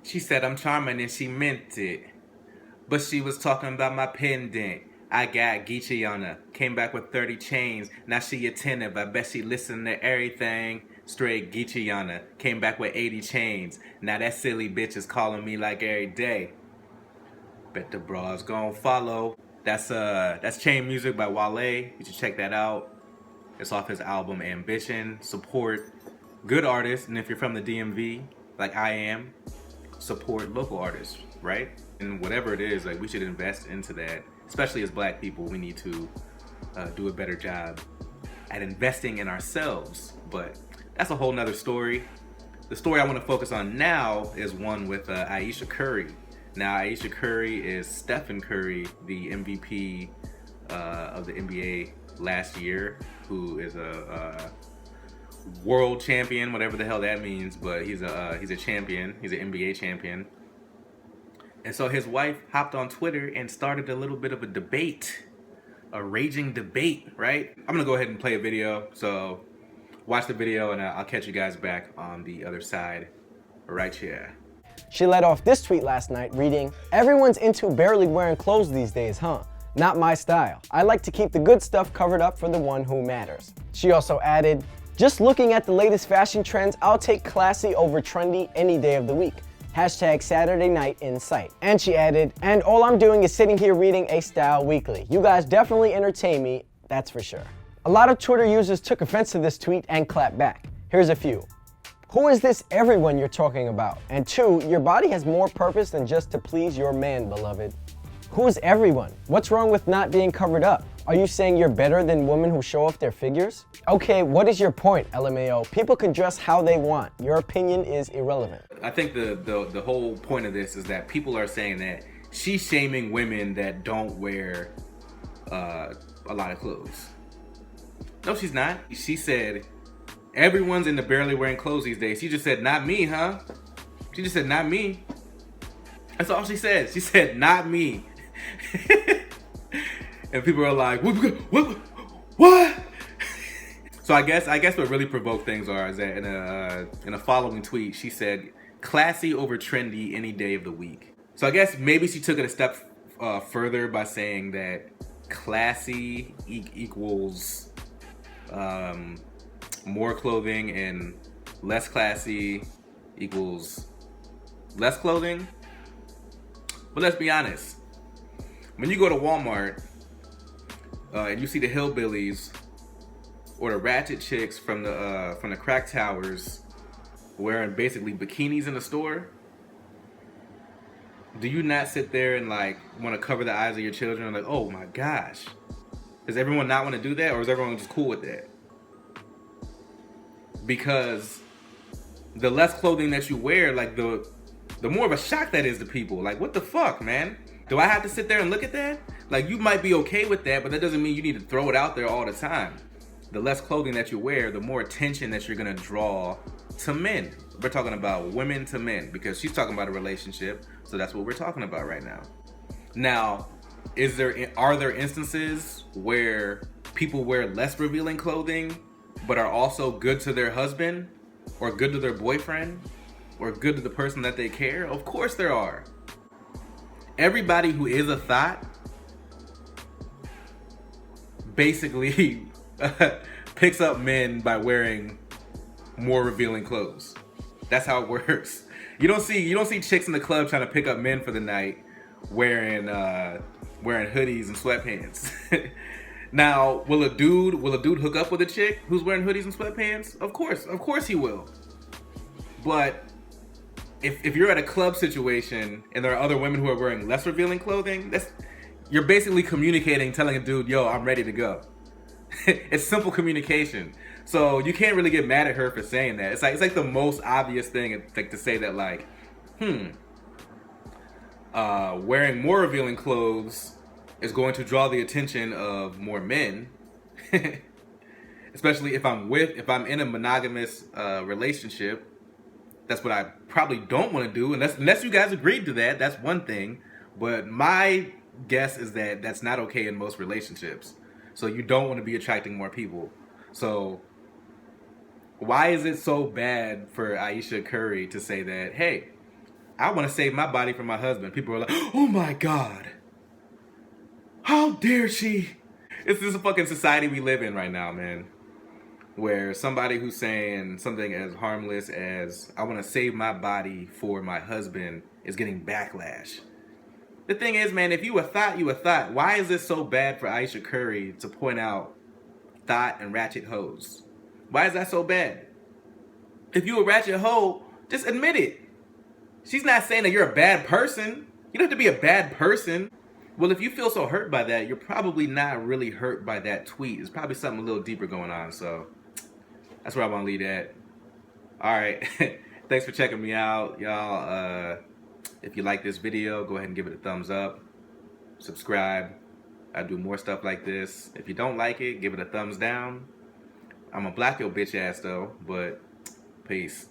She said I'm charming and she meant it. But she was talking about my pendant. I got Geechee on her. Came back with 30 chains. Now she attentive. I bet she listened to everything. Straight Geechee on her. Came back with 80 chains. Now that silly bitch is calling me like every day. Bet the bras gon' follow. That's Chain Music by Wale. You should check that out. It's off his album Ambition. Support good artists, and if you're from the DMV, like I am, support local artists, right? And whatever it is, like we should invest into that. Especially as Black people, we need to do a better job at investing in ourselves. But that's a whole nother story. The story I want to focus on now is one with Ayesha Curry. Now, Ayesha Curry is Stephen Curry, the MVP of the NBA last year, who is a world champion, whatever the hell that means. But he's a champion. He's an NBA champion. And so his wife hopped on Twitter and started a little bit of a debate, a raging debate, right? I'm gonna go ahead and play a video. So watch the video, and I'll catch you guys back on the other side right here. She led off this tweet last night reading, "Everyone's into barely wearing clothes these days, huh? Not my style. I like to keep the good stuff covered up for the one who matters." She also added, "Just looking at the latest fashion trends, I'll take classy over trendy any day of the week. Hashtag Saturday night in sight." And she added, "And all I'm doing is sitting here reading A Style Weekly. You guys definitely entertain me, that's for sure." A lot of Twitter users took offense to this tweet and clapped back. Here's a few. Who is this everyone you're talking about? And 2, your body has more purpose than just to please your man, beloved. Who is everyone? What's wrong with not being covered up? Are you saying you're better than women who show off their figures? Okay, what is your point, LMAO? People can dress how they want. Your opinion is irrelevant. I think the whole point of this is that people are saying that she's shaming women that don't wear a lot of clothes. No, she's not. She said, everyone's into barely wearing clothes these days. She just said, not me, huh? She just said, not me. That's all she said. She said, not me. And people are like, what? So I guess what really provoked things is that in a following tweet, she said, classy over trendy any day of the week. So I guess maybe she took it a step further by saying that classy equals more clothing and less classy equals less clothing. But let's be honest. When you go to Walmart and you see the hillbillies or the ratchet chicks from the crack towers wearing basically bikinis in the store, do you not sit there and like want to cover the eyes of your children? Like, oh my gosh, does everyone not want to do that, or is everyone just cool with that? Because the less clothing that you wear, like the more of a shock that is to people. Like, what the fuck, man? Do I have to sit there and look at that? Like, you might be okay with that, but that doesn't mean you need to throw it out there all the time. The less clothing that you wear, the more attention that you're gonna draw to men. We're talking about women to men, because she's talking about a relationship, so that's what we're talking about right now. Now, are there instances where people wear less revealing clothing, but are also good to their husband, or good to their boyfriend, or good to the person that they care? Of course there are. Everybody who is a thought basically picks up men by wearing more revealing clothes. That's how it works. You don't see chicks in the club trying to pick up men for the night wearing hoodies and sweatpants. Now, will a dude hook up with a chick who's wearing hoodies and sweatpants? Of course he will. But if you're at a club situation and there are other women who are wearing less revealing clothing, you're basically communicating, telling a dude, yo, I'm ready to go. It's simple communication. So you can't really get mad at her for saying that. It's like the most obvious thing, like to say that like, wearing more revealing clothes is going to draw the attention of more men. Especially if I'm in a monogamous relationship. That's what I probably don't want to do, unless you guys agreed to that. That's one thing. But my guess is that that's not okay in most relationships. So you don't want to be attracting more people. So why is it so bad for Ayesha Curry to say that, hey, I want to save my body for my husband. People are like, oh my God. How dare she? It's this fucking society we live in right now, man. Where somebody who's saying something as harmless as, I want to save my body for my husband, is getting backlash. The thing is, man, if you a thought, you a thought. Why is this so bad for Ayesha Curry to point out thought and ratchet hoes? Why is that so bad? If you a ratchet hoe, just admit it. She's not saying that you're a bad person. You don't have to be a bad person. Well, if you feel so hurt by that, you're probably not really hurt by that tweet. There's probably something a little deeper going on, so that's where I want to leave that. All right. Thanks for checking me out, y'all. If you like this video, go ahead and give it a thumbs up. Subscribe. I do more stuff like this. If you don't like it, give it a thumbs down. I'm gonna block your bitch ass though, but peace.